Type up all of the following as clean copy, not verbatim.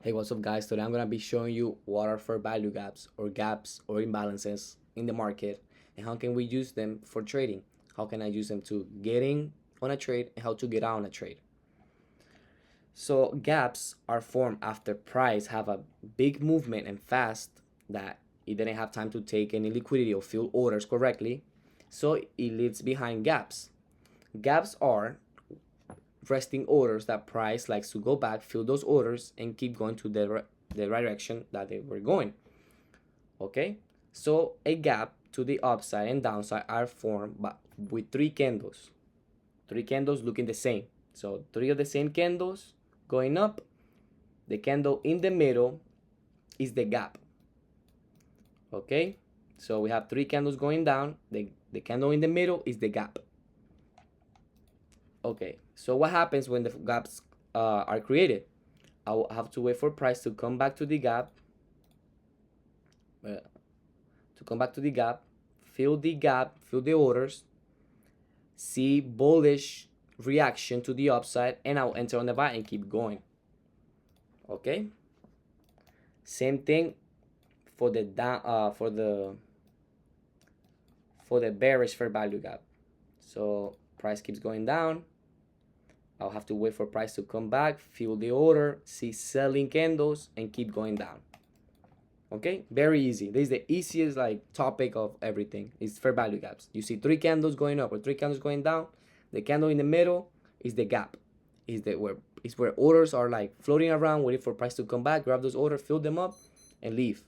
Hey, what's up, guys? Today I'm gonna be showing you what are fair value gaps or imbalances in the market, and how can we use them for trading. How can I use them to get in on a trade and how to get out on a trade. So gaps are formed after price have a big movement and fast that it didn't have time to take any liquidity or fill orders correctly, so it leaves behind gaps. Gaps are resting orders that price likes to go back, fill those orders, and keep going to the direction that they were going. Okay, so a gap to the upside and downside are formed with three candles looking the same. So three of the same candles going up. The candle in the middle is the gap. Okay, so we have three candles going down. The candle in the middle is the gap. Okay, so what happens when the gaps are created? I will have to wait for price to come back to the gap, uh, fill the orders, see bullish reaction to the upside, and I'll enter on the buy and keep going. Okay. Same thing for the down for the bearish fair value gap. So price keeps going down. I'll have to wait for price to come back, fill the order, see selling candles, and keep going down. Okay, very easy. This is the easiest topic of everything. It's fair value gaps. You see three candles going up or three candles going down. The candle in the middle is the gap. Is where orders are like floating around, waiting for price to come back. Grab those orders, fill them up, and leave.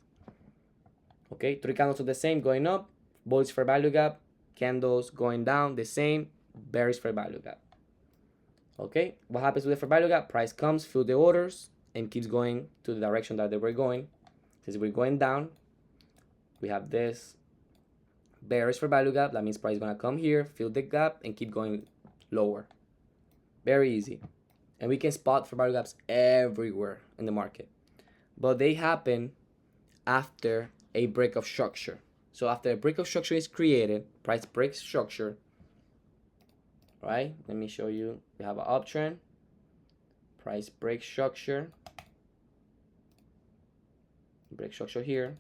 Okay, three candles are the same going up. Bullish fair value gap. Candles going down the same. Bearish fair value gap. Okay, what happens with the fair value gap? Price comes, fill the orders, and keeps going to the direction that they were going. Since we're going down, we have this bearish fair value gap. That means price is gonna come here, fill the gap, and keep going lower. Very easy. And we can spot fair value gaps everywhere in the market. But they happen after a break of structure. So after a break of structure is created, price breaks structure, right? Let me show you. We have an uptrend, price breaks structure, break structure here.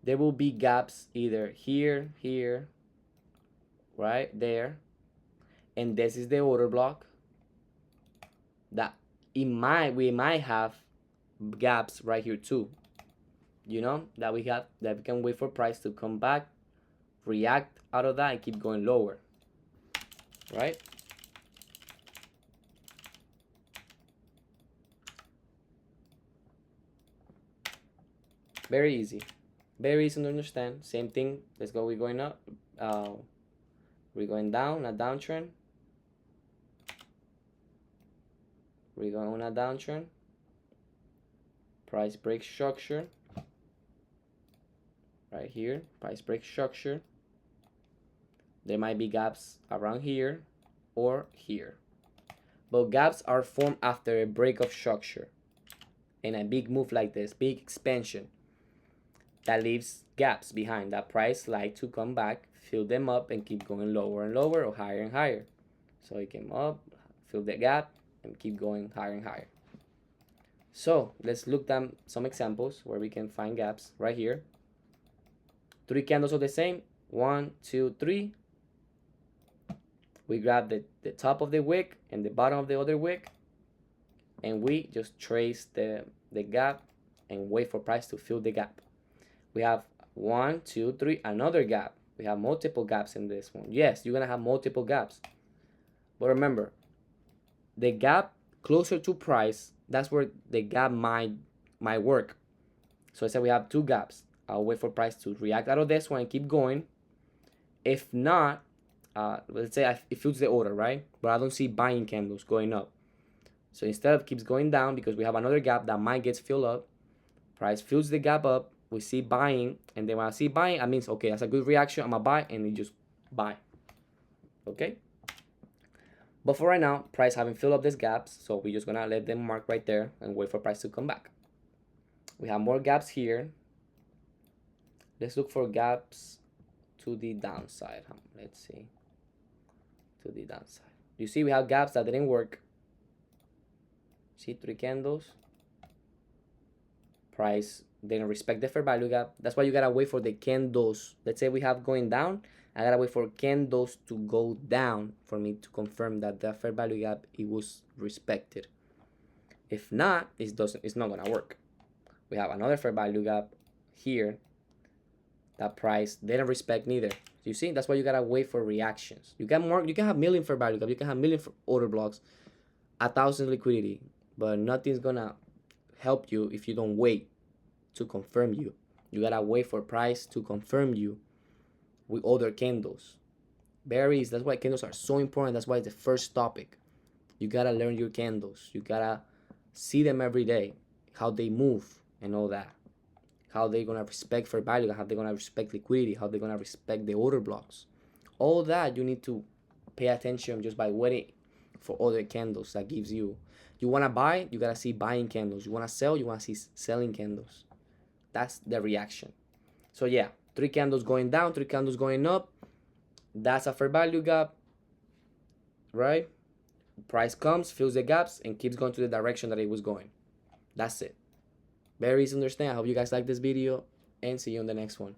There will be gaps either here, here, right there, and this is the order block. That we might have gaps right here too. You know that we can wait for price to come back, react out of that, and keep going lower, right? Very easy. Very easy to understand. Same thing. Let's go. We're going up. We're going down. A downtrend. We're going on a downtrend. Price break structure. Right here. Price break structure. There might be gaps around here or here. But gaps are formed after a break of structure. And a big move like this, big expansion, that leaves gaps behind. That price like to come back, fill them up, and keep going lower and lower or higher and higher. So it came up, fill the gap, and keep going higher and higher. So let's look at some examples where we can find gaps right here. Three candles are the same. 1, 2, 3. We grab the top of the wick and the bottom of the other wick, and we just trace the gap and wait for price to fill the gap. We have 1, 2, 3, another gap. We have multiple gaps in this one. Yes, you're gonna have multiple gaps. But remember, the gap closer to price, that's where the gap might work. So I said we have two gaps. I'll wait for price to react out of this one and keep going. If not, let's say it fills the order, right? But I don't see buying candles going up. So instead of keeps going down because we have another gap that might get filled up, price fills the gap up, we see buying, and then when I see buying, that means okay, that's a good reaction, I'm gonna buy, and then just buy. Okay? But for right now, price haven't filled up these gaps, so we're just gonna let them mark right there and wait for price to come back. We have more gaps here. Let's look for gaps to the downside. Let's see. To the downside. You see we have gaps that didn't work. See, three candles. Price didn't respect the fair value gap. That's why you gotta wait for the candles. Let's say we have going down. I gotta wait for candles to go down for me to confirm that the fair value gap it was respected. If not, it's not gonna work. We have another fair value gap here. That price didn't respect neither. You see, that's why you gotta wait for reactions. You can have million fair value gap, you can have million order blocks, 1,000 liquidity, but nothing's gonna help you if you don't wait to confirm you. You gotta wait for price to confirm you with other candles. Berries, that's why candles are so important. That's why it's the first topic. You gotta learn your candles. You gotta see them every day, how they move and all that. How they're gonna respect fair value, how they're gonna respect liquidity, how they're gonna respect the order blocks. All that you need to pay attention just by waiting for other candles that gives you. You wanna buy, you gotta see buying candles. You wanna sell, you wanna see selling candles. That's the reaction. So yeah, 3 candles going down, 3 candles going up. That's a fair value gap, right? Price comes, fills the gaps, and keeps going to the direction that it was going. That's it. Very easy to understand. I hope you guys like this video, and see you on the next one.